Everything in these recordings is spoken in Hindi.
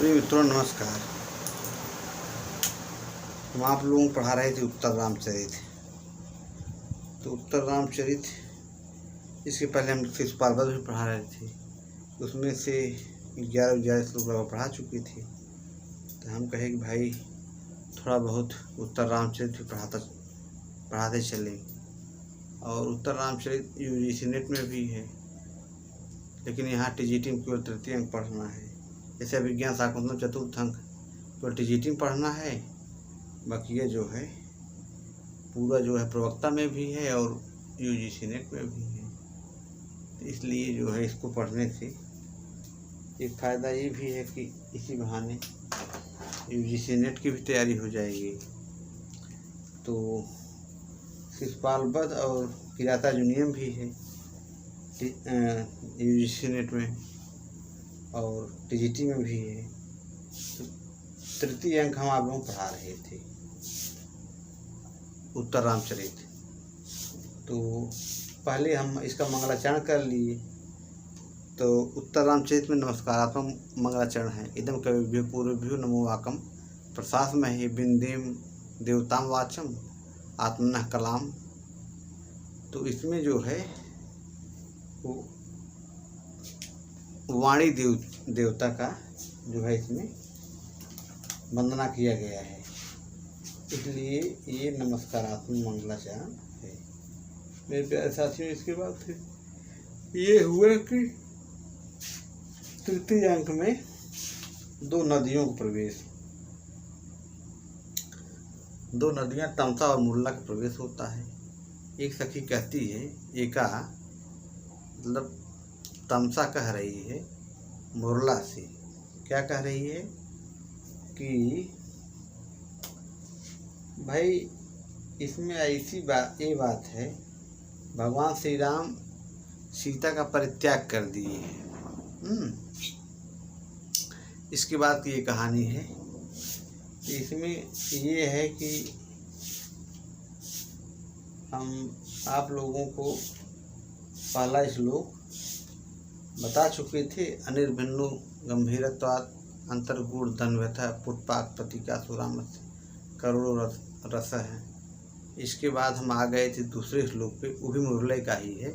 प्रिय मित्रों नमस्कार। हम आप लोगों को पढ़ा रहे थे उत्तर रामचरित। तो उत्तर रामचरित इसके पहले हम शिशुपाल वध भी पढ़ा रहे थे, उसमें से 11 श्लोक लगभग पढ़ा चुके थे। तो हम कहे कि भाई थोड़ा बहुत उत्तर रामचरित भी पढ़ाते चले। और उत्तर रामचरित यूजीसी नेट में भी है, लेकिन यहाँ टीजीटी में केवल तृतीय अंक पढ़ना है। जैसे विज्ञान शाकुंतलम चतुर्थ अंक केवल टीजीटी में पढ़ना है, बाकी ये जो है पूरा जो है प्रवक्ता में भी है और यूजीसी नेट में भी है। तो इसलिए जो है इसको पढ़ने से एक फ़ायदा ये भी है कि इसी बहाने यूजीसी नेट की भी तैयारी हो जाएगी। तो शिशुपाल वध और किरातार्जुनीयम भी है यूजीसी नेट में और टीजीटी में भी है। तो तृतीय अंक हम आप लोगों को पढ़ा रहे थे उत्तर रामचरित। तो पहले हम इसका मंगलाचरण कर लिए। तो उत्तर रामचरित में नमस्कारात्मक मंगलाचरण है। इदम कविभ्यो पूर्वभ्यो नमो वाकम प्रशासमहे बिंदेम देवताम वाचम आत्मनः कलाम। तो इसमें जो है वो वाणी देवता का जो है इसमें वंदना किया गया है, इसलिए ये नमस्कारात्मक मंगलाचरण है। मेरे प्यारे साथियों, इसके बाद फिर ये हुआ कि तृतीय अंक में दो नदियों का प्रवेश, दो नदियां तमसा और मुरला का प्रवेश होता है। एक सखी कहती है, एका मतलब तमसा कह रही है मुरला से, क्या कह रही है कि भाई इसमें ऐसी ये बात है, भगवान श्री राम सीता का परित्याग कर दिए हैं। इसके बाद की ये कहानी है। इसमें ये है कि हम आप लोगों को पहला श्लोक बता चुके थे। अनिर्भिन्नु गंभीरत्वात् अंतर्गूढ़ धन्व्यथा पुष्पाक प्रतिका सुराम करोड़ों रस है। इसके बाद हम आ गए थे दूसरे श्लोक पे, वो भी मुरले का ही है।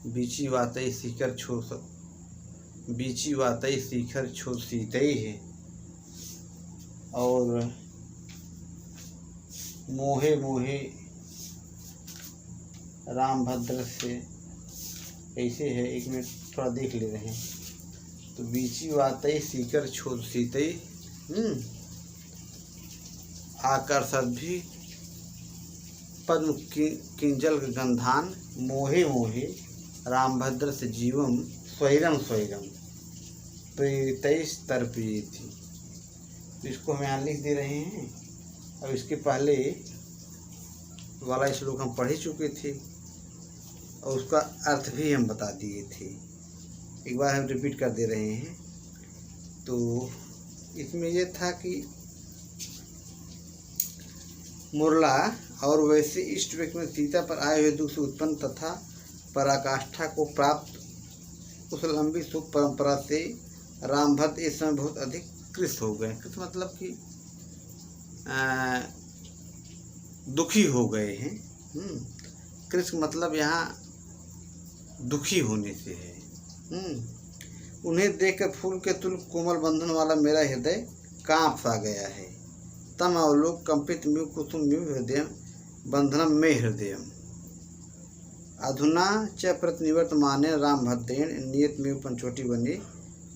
बीची वातई शिखर छो सीतई है और मोहे मोहे राम भद्र से कैसे है, एक मिनट थोड़ा देख ले रहे हैं। तो बीची वातई सीकर छोड़ सीतई आकर्षद भी पद्म किंजल गंधान मोहे मोहे रामभद्र से जीवम स्वैरम स्वैरम प्रेरितैस तर्पयेति। तो इसको हम यहाँ लिख दे रहे हैं। अब इसके पहले वाला श्लोक हम पढ़ ही चुके थे और उसका अर्थ भी हम बता दिए थे, एक बार हम रिपीट कर दे रहे हैं। तो इसमें यह था कि मुरला और वैसे इष्ट व्यक्ति में सीता पर आए हुए दुख से उत्पन्न तथा पराकाष्ठा को प्राप्त उस लंबी सुख परंपरा से रामभद्र इस समय बहुत अधिक कृष्ण हो गए। कृष्ण मतलब कि दुखी हो गए हैं। कृष्ण मतलब यहाँ दुखी होने से है। उन्हें देखकर फूल के तुल कोमल बंधन वाला मेरा हृदय कांप सा गया है। तम अवलोक कंपित म्यू कुसुम म्यू हृदय बंधनम में हृदय अधुना च प्रतिनिवर्तमाने रामभद्रेण नियत में पंचवटी बने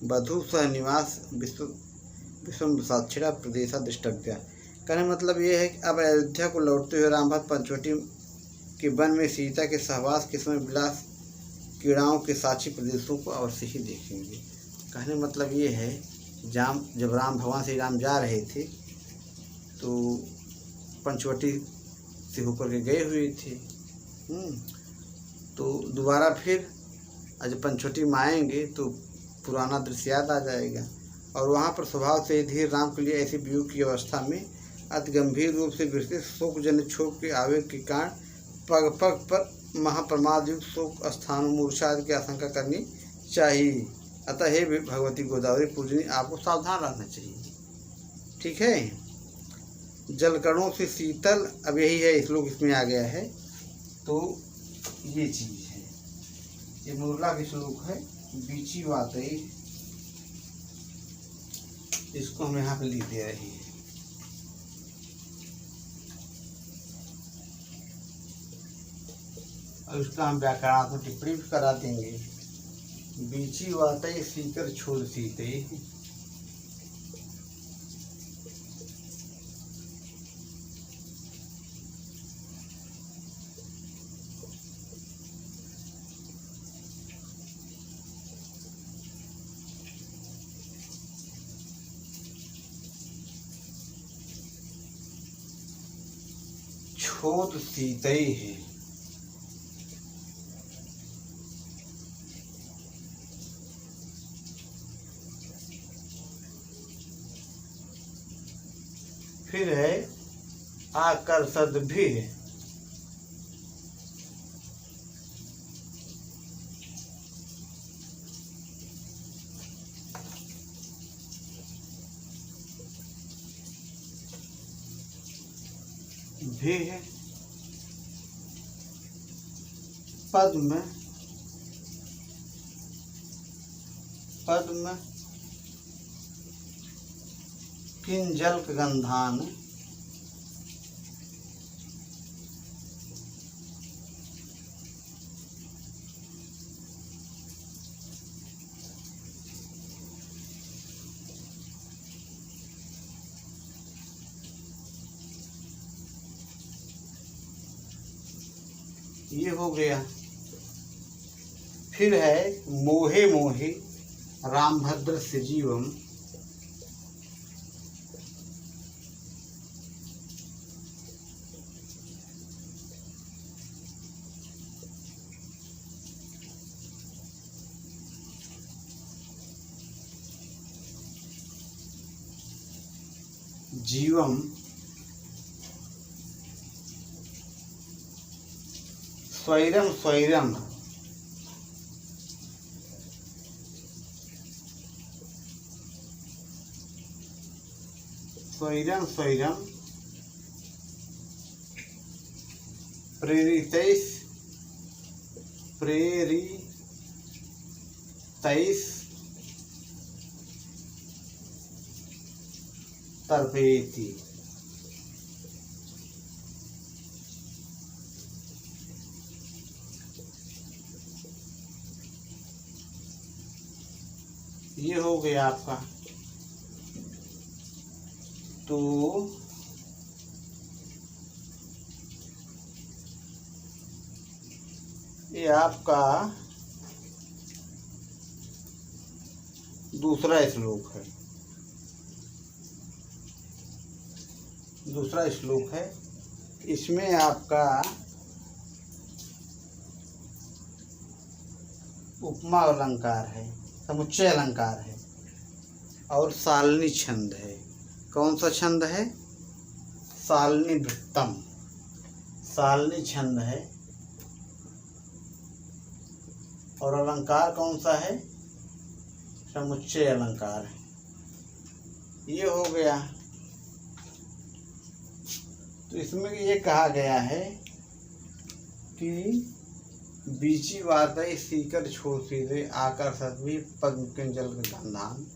बधु सह निवास विश्व साक्षिणा प्रदेशा दृष्टव्या। कहने मतलब ये है कि अब अयोध्या को लौटते हुए रामभद्र पंचवटी के वन में सीता के सहवास के समय विलास कीड़ाओं के साक्षी प्रदेशों को अवश्य ही देखेंगे। कहने मतलब ये है, जब भगवान श्री राम जा रहे थे तो पंचवटी से होकर के गए हुए थे। तो दोबारा फिर जब पंचवटी में आएंगे तो पुराना दृश्य याद आ जाएगा। और वहाँ पर स्वभाव से धीर राम के लिए ऐसी वियोग की अवस्था में अति गंभीर रूप से विस्तृत शोकजन्य क्षोभ के आवेग के कारण पग पग पर महाप्रमाद युक्त शोक स्थान मूर्छा आदि की आशंका करनी चाहिए। अतः हे भगवती गोदावरी पूजनी, आपको सावधान रहना चाहिए। ठीक है। जलकणों से शीतल, अब यही है श्लोक इसमें आ गया है। तो ये चीज़ है, ये मुरला के श्लोक है। बीची वातई, इसको हम यहाँ पे लिख दे रहे हैं। और उसका हम व्याकरणात्मक टिप्पणी भी करा देंगे। बीची वातई सीकर छोड़ सीते, छोद सीतई है। फिर है आकर्षद भी है। भी है पद्म, पद्म किंजल गंधान, ये हो गया। फिर है मोहे मोहे रामभद्र सजीवम, जीवम स्वैरम स्वैरम, स्वैरम स्वैरम प्रेरितैस, प्रेरितैस तर्पयति। ये हो गया आपका। तो ये आपका दूसरा श्लोक है। दूसरा श्लोक है, इसमें आपका उपमा अलंकार है, समुच्चय अलंकार है और सालनी छंद है। कौन सा छंद है? सालनी वृत्तम, सालनी छंद है। और अलंकार कौन सा है? समुच्चय अलंकार है। ये हो गया। तो इसमें ये कहा गया है कि बीची वातई सीकर छोड़ सीधे आकर सतवी पद्म किंजल गंधान,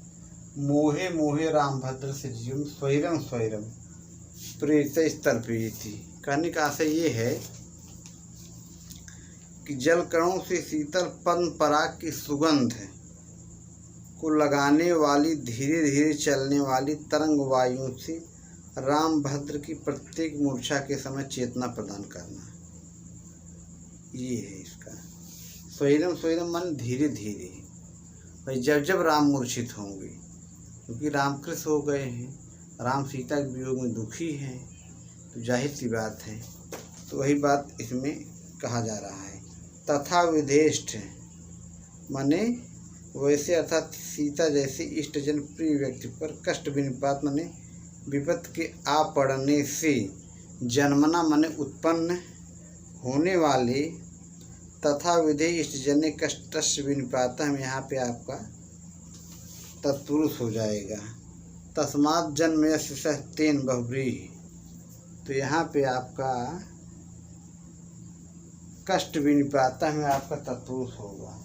मोहे मोहे रामभद्र से जीवन स्वैरम स्वैरम प्रेत तर्पयति। कहने का आशय ये है कि जल कणों से शीतल पद्म पराग की सुगंध को लगाने वाली धीरे धीरे चलने वाली तरंग वायुओं से रामभद्र की प्रत्येक मूर्छा के समय चेतना प्रदान करना, ये है इसका। स्वैरम स्वैरम मन धीरे धीरे, भाई जब जब राम मूर्छित होंगे, क्योंकि रामकृष्ण हो गए हैं, राम सीता के वियोग में दुखी हैं, तो जाहिर सी बात है। तो वही बात इसमें कहा जा रहा है। तथा विधेष्ट माने वैसे, अर्थात सीता जैसे इष्टजन प्रिय व्यक्ति पर कष्ट विनिपात माने विपत्ति के आ पड़ने से, जन्मना माने उत्पन्न होने वाले, तथा विधे इष्टजन्य कष्टस्य विनिपात, हम यहाँ पे आपका तत्पुरुष हो जाएगा। तस्मात् जन्मयस्य सः तेन बहुव्रीहि। तो यहाँ पे आपका कष्ट विनिपातः में आपका तत्पुरुष होगा।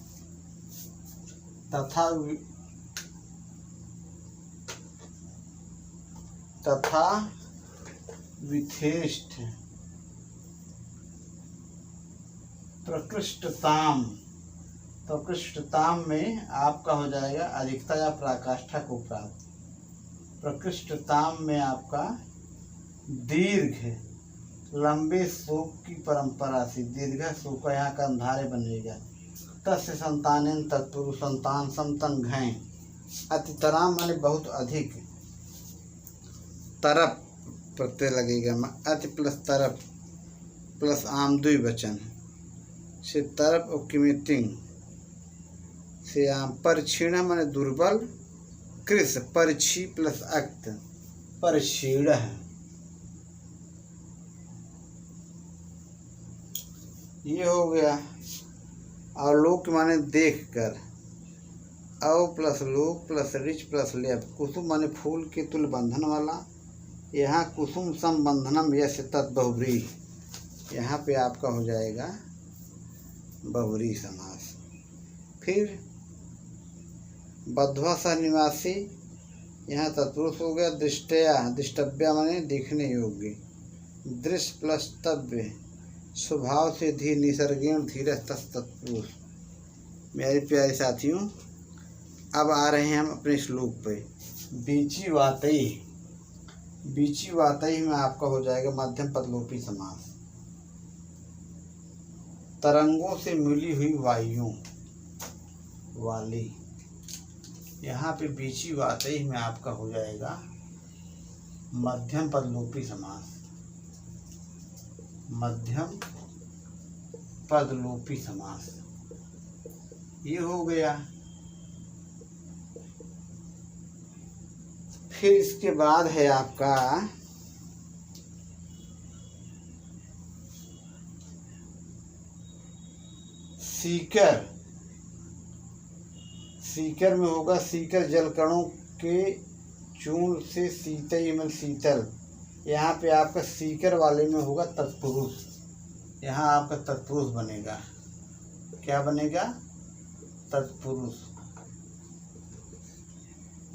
तथा विथेष्ट प्रकृष्टताम में आपका हो जाएगा अधिकता या पराकाष्ठा को प्राप्त। प्रकृष्टताम में आपका दीर्घ लंबे शोक की परंपरा से दीर्घ शोक यहाँ का अंधारे बनेगा। तस्य संतानेन तत्पुरुष संतान समतन घय अतितराम माने बहुत अधिक। तरप प्रत्यय लगेगा, अति प्लस तरप प्लस आम द्विवचन से तरप और किमितिंग से आम। परिक्षीण माने दुर्बल। कृष परिक्षी प्लस अक्त परिक्षीण है। ये हो गया। और लोक माने देख कर। अव प्लस लोक प्लस रिच प्लस लेप। कुसुम माने फूल के तुल बंधन वाला। यहाँ कुसुम संबंधनम यस्य तत् बहुव्रीहि। यहाँ पे आपका हो जाएगा बहुव्रीहि समास। फिर बद्ध्वा सह निवासी यहाँ तत्पुरुष हो गया। दृष्टया दृष्टव्या माने देखने योग्य। दृश्य प्लस तव्य स्वभाव से धीर निसर्गेण धीरज तत्पुरुष। मेरे प्यारे साथियों, अब आ रहे हैं हम अपने श्लोक पे। बीची वातई में आपका हो जाएगा मध्यम पदलोपी समास। तरंगों से मिली हुई वायुओं वाली। यहाँ पे बीची वातई में आपका हो जाएगा मध्यम पदलोपी समास। मध्यम पदलोपी समास ये हो गया। फिर इसके बाद है आपका सीकर। सीकर में होगा सीकर जलकणों के चूर्ण से शीतई में शीतल। यहाँ पे आपका सीकर वाले में होगा तत्पुरुष। यहाँ आपका तत्पुरुष बनेगा। क्या बनेगा? तत्पुरुष।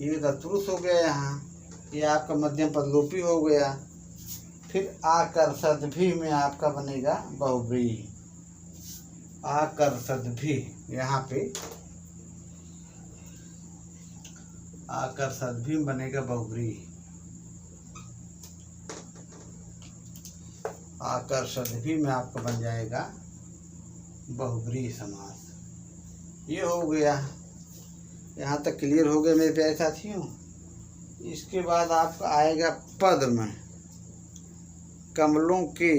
ये तत्पुरुष हो गया। यहाँ ये आपका मध्यम पदलोपी हो गया। फिर आकर्षद भी में आपका बनेगा बहुव्रीहि। आकर्षद भी यहाँ पे आकर्षद भी बनेगा बहुव्रीहि। आकर्षद भी में आपका बन जाएगा बहुव्रीहि समास। ये हो गया। यहाँ तक क्लियर हो गया मेरे प्यारे साथियों। इसके बाद आपका आएगा पद्म। कमलों के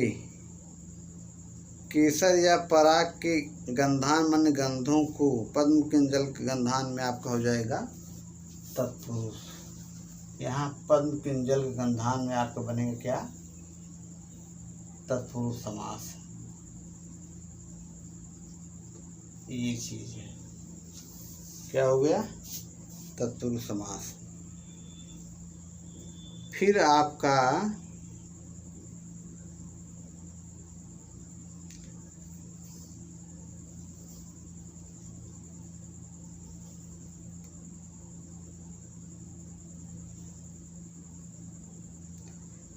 केसर या पराग के गंधान मन गंधों को पद्म किंजल के गंधान में आपका हो जाएगा तत्पुरुष। यहाँ पद्म किंजल के गंधान में आपका बनेगा क्या? तत्पुरुष समास। ये चीज है। क्या हो गया? तत्पुरुष समास। फिर आपका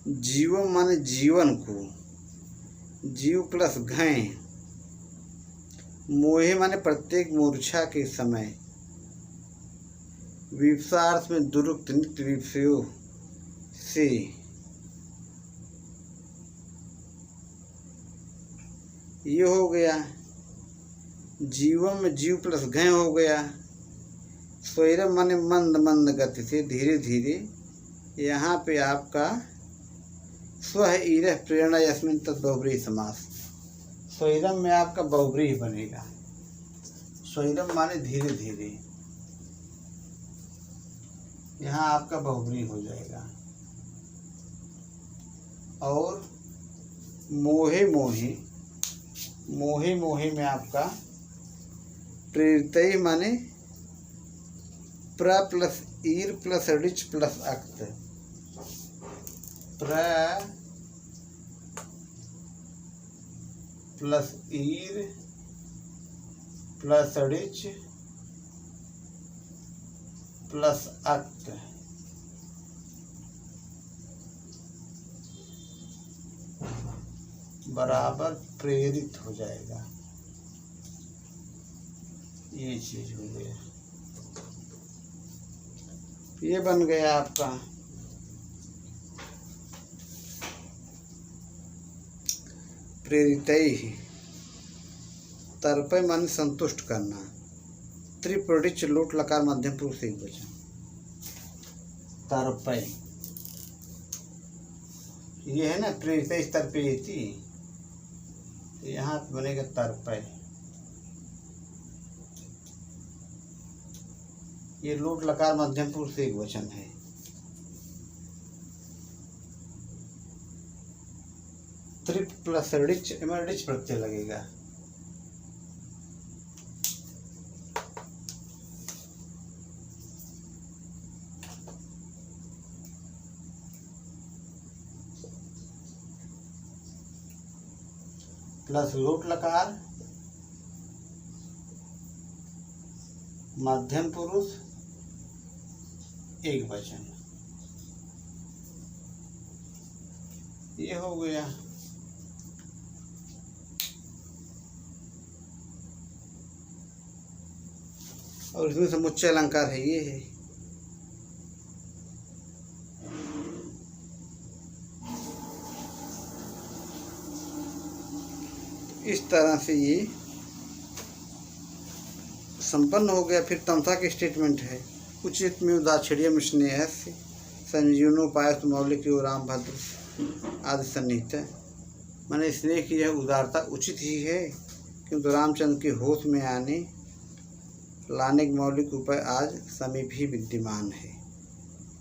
जीवम माने जीवन को। जीव प्लस घय। मोहे माने प्रत्येक मूर्छा के समय। विप्सार्थ में दुरुक्त नित्य विप्सयो से। ये हो गया। जीवम में जीव प्लस घय हो गया। स्वैरम माने मंद मंद गति से धीरे धीरे। यहाँ पे आपका स्व ईरह प्रेरणा यस्मिन तत् बहुव्रीहि समास। स्वैरम में आपका बहुव्रीहि बनेगा। स्वैरम माने धीरे धीरे। यहाँ आपका बहुव्रीहि हो जाएगा। और मोहे मोहे। मोहे मोहे में आपका प्रेरितई माने प्र प्लस ईर प्लस ऋच प्लस अक्त। प्र प्लस ईर प्लस ऋच प्लस अक्त बराबर प्रेरित हो जाएगा। ये चीज हो गया, ये बन गया आपका प्रेरित ही। तर्पय मन संतुष्ट करना। त्रिपुरुष लोट लकार मध्यम पुरुष एक वचन। तर्पय ये है ना, प्रेरित तर्पयति, यहाँ बनेगा तर्पय। ये लोट लकार मध्यम पुरुष एक वचन है। त्रिप प्लस ऋच, ऋच प्रत्यय लगेगा। प्लस लोट लकार मध्यम पुरुष एक वचन। ये हो गया। और इसमें समुच्चय अलंकार है, ये है। इस तरह से ये संपन्न हो गया। फिर तमसा के स्टेटमेंट है। उचित में उदाक्षिण्य स्नेह से संजीवनोपाय मौलिक राम भद्र आदि सन्निहित है। मैंने स्नेह की यह उदारता उचित ही है, किंतु रामचंद्र के होश में लाने के मौलिक उपाय आज समीप ही विद्यमान है।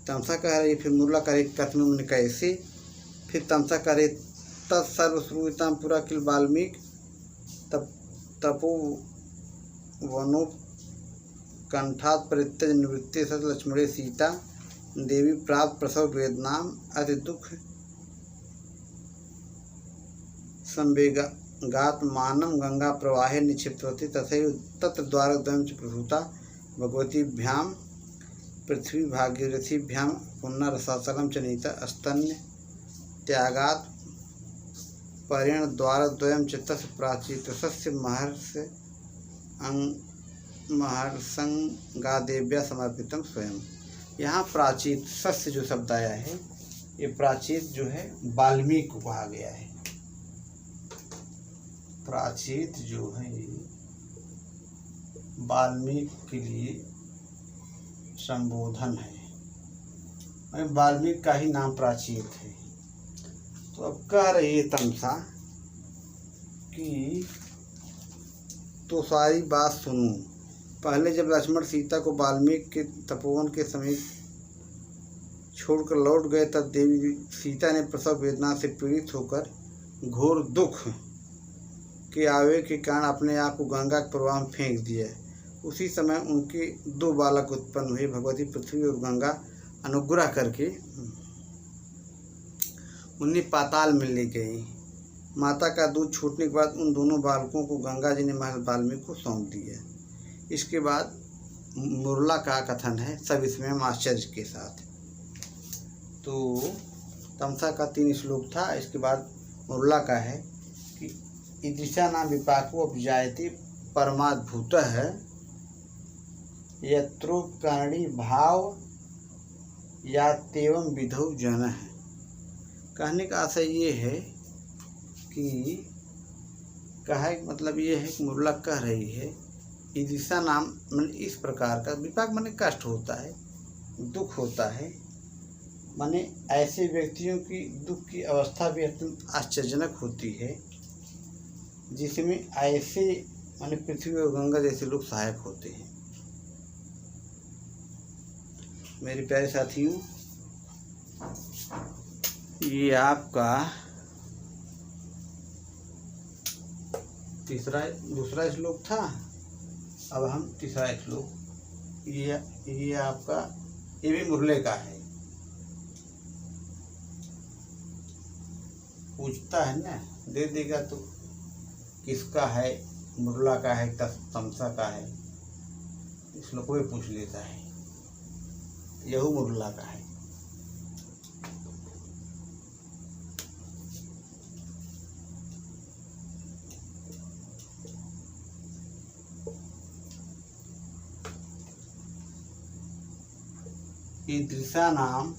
तमसा कह रही, फिर मुरला करे कथन में कैसे, फिर तमसा करे तत्सर्वश्रूयतां पुरा किल वाल्मीकि तपो वनो कंठात परित्यज निवृत्ते सत लक्ष्मणे सीता देवी प्राप्त प्रसव वेदनाम अति दुख संवेगात मानम गंगा प्रवाहे निक्षिप्तवती तथैव तत्र द्वारद्वयं च प्रभूता भगवतीभ्यां पृथ्वी भागीरथीभ्यां पुनर्रसाचलं च नीता स्तन्य त्यागात् परेण द्वारद्वयं च तस्य प्राचीतस्य महर्षंगादेव्या समर्पितम स्वयं। यहाँ प्राचीत सस्य जो शब्द आया है, ये प्राचीत जो है वाल्मीकि को कहा गया है। प्राचीत जो है वाल्मीकि के लिए संबोधन है, वाल्मीकि का ही नाम प्राचीत है। तो अब कह रही है तमसा कि तो सारी बात सुनूं। पहले जब लक्ष्मण सीता को वाल्मीकि के तपोवन के समीप छोड़कर लौट गए, तब देवी सीता ने प्रसव वेदना से पीड़ित होकर घोर दुख के आवेग के कारण अपने आप को गंगा के प्रवाह में फेंक दिया। उसी समय उनके दो बालक उत्पन्न हुए। भगवती पृथ्वी और गंगा अनुग्रह करके उन्हें पाताल में ले गई। माता का दूध छूटने के बाद उन दोनों बालकों को गंगा जी ने महर्षि वाल्मीकि को सौंप दिया। इसके बाद मुरला का कथन है, सब इसमें आश्चर्य के साथ। तो तमसा का 3 श्लोक था। इसके बाद मुरला का है कि ईदृशा नाम विपाको उपजायते परमाद्भुतः यत्रोपकरणी भाव या तेवं विधौ जनः। कहने का आशय ये है कि मतलब ये है कि मुरला कह रही है ईदृशा नाम मतलब इस प्रकार का विपाक माने कष्ट होता है, दुख होता है, माने ऐसे व्यक्तियों की दुख की अवस्था भी अत्यंत आश्चर्यजनक होती है, जिसमें ऐसे माने पृथ्वी और गंगा जैसे लोग सहायक होते हैं। मेरे प्यारे साथियों, ये आपका दूसरा श्लोक था। अब हम तीसरा श्लोक ये आपका, ये भी मुरले का है। पूछता है ना, दे देगा तो किसका है, मुरला का है तमसा का है, इस लोग को पूछ लेता है, यही मुरला का है। ईदृशा नाम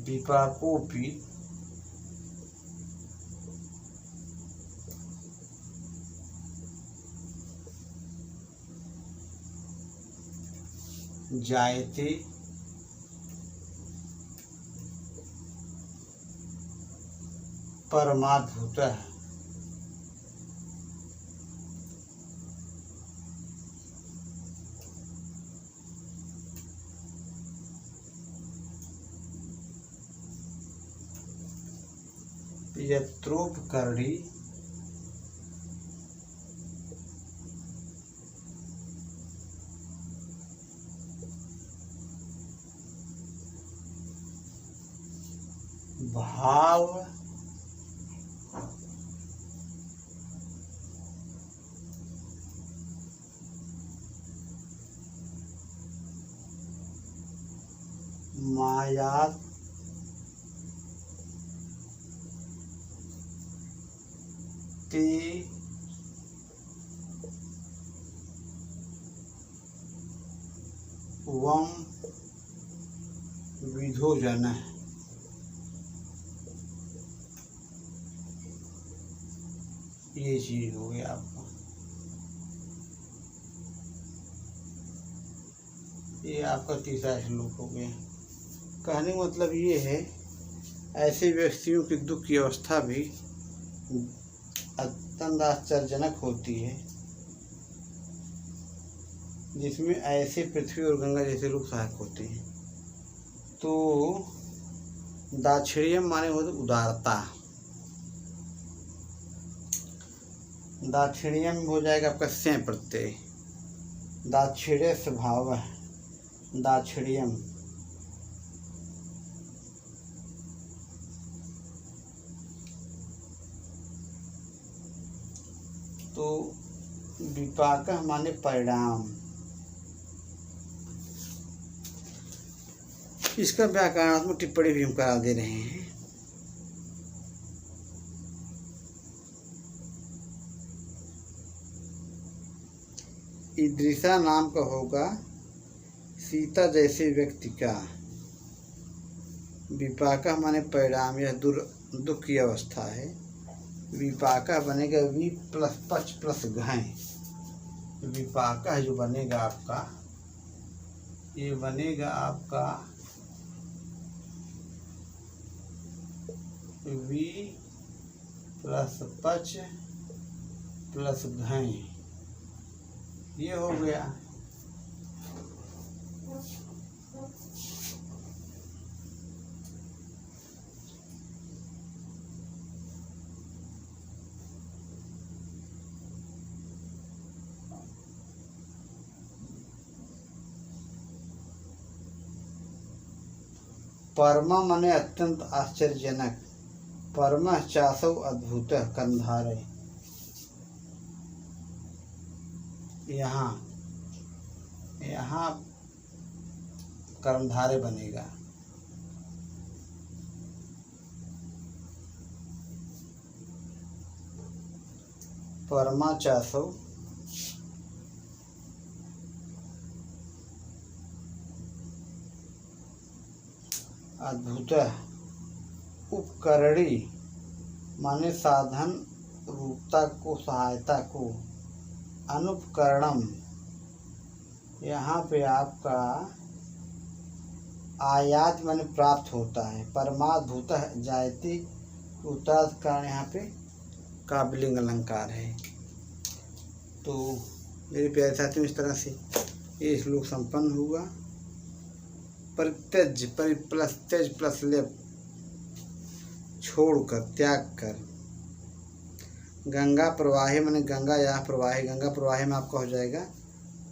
विपाकोऽपि जायते परमाद्भुतः। यत्रोपकरणी भाव मायात ते वम विधो जनः। ये चीज हो गया आपका, ये आपका तीसरा श्लोक हो गया। कहने का मतलब ये है, ऐसे व्यक्तियों की दुख की अवस्था भी अत्यंत आश्चर्यजनक होती है, जिसमें ऐसे पृथ्वी और गंगा जैसे लोग सहायक होते हैं। तो दाक्षिण्यम माने होते उदारता, दाक्षिण्यम हो जाएगा आपका सें प्रत्यय, दाक्षिण्य स्वभाव, दाक्षिण्यम। तो विपाक माने परिणाम। इसका व्याकरणात्मक टिप्पणी भी हम करा दे रहे हैं। ईदृशा नाम का होगा सीता जैसे व्यक्ति का, विपाका माने परिणाम, यह दुख की अवस्था है। विपाका बनेगा वी प्लस पच प्लस घय, विपाका जो बनेगा आपका, ये बनेगा आपका वी प्लस पच प्लस घय, ये हो गया। परमा माने अत्यंत आश्चर्यजनक, परमा चासौ अद्भुत कंधारे, यहाँ कर्मधारे बनेगा। परमा चासौ अद्भुत, उपकरणी माने साधन रूपता को, सहायता को, अनुपकरणम यहाँ पे आपका आयात माने प्राप्त होता है, परमाद्भुत जायती उत्तरार्ध कारण यहाँ पे काबिलिंग अलंकार है। तो मेरे प्यारे साथियों, इस तरह से ये श्लोक संपन्न हुआ। परित्यज प्लस तेज प्लस लेप छोड़कर, त्याग कर, गंगा प्रवाही माने गंगा या प्रवाही, गंगा प्रवाही में आपका हो जाएगा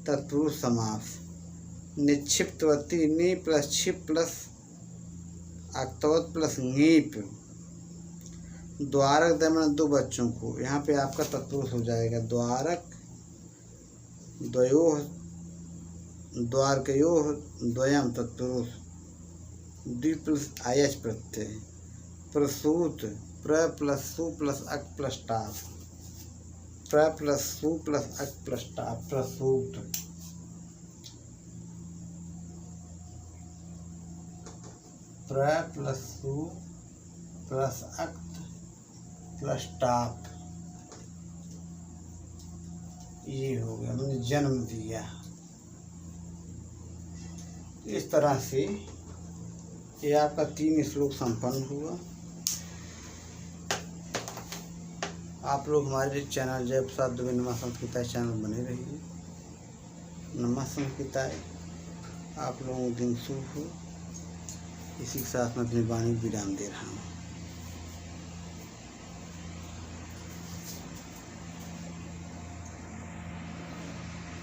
तत्पुरुष समास। निक्षिप्तवती नी प्लस क्षिप प्लस अक्तवत प्लस नीप। द्वारक दमन 2 बच्चों को, यहाँ पे आपका तत्पुरुष हो जाएगा द्वारक द्वयोः द्वारकयोः द्वयम तत्पुरुष। द्वि प्लस आयच प्रत्यय। प्रसूत प्र प्लस सु प्लस अक प्लस टाप, प्र प्लस सु प्लस अक प्लस टाप प्रसूत। प्र प्लस सु प्लस अक प्लस टाप, ये हो गया, मैंने जन्म दिया। इस तरह से ये आपका 3 श्लोक संपन्न हुआ। आप लोग हमारे चैनल जय प्रसाद दुबे नमा संस्कृताय चैनल बने रहिए। नमा संस्कृताय, आप लोगों को दिन शुभ हो। इसी के साथ मैं अपनी वाणी विराम दे रहा हूँ।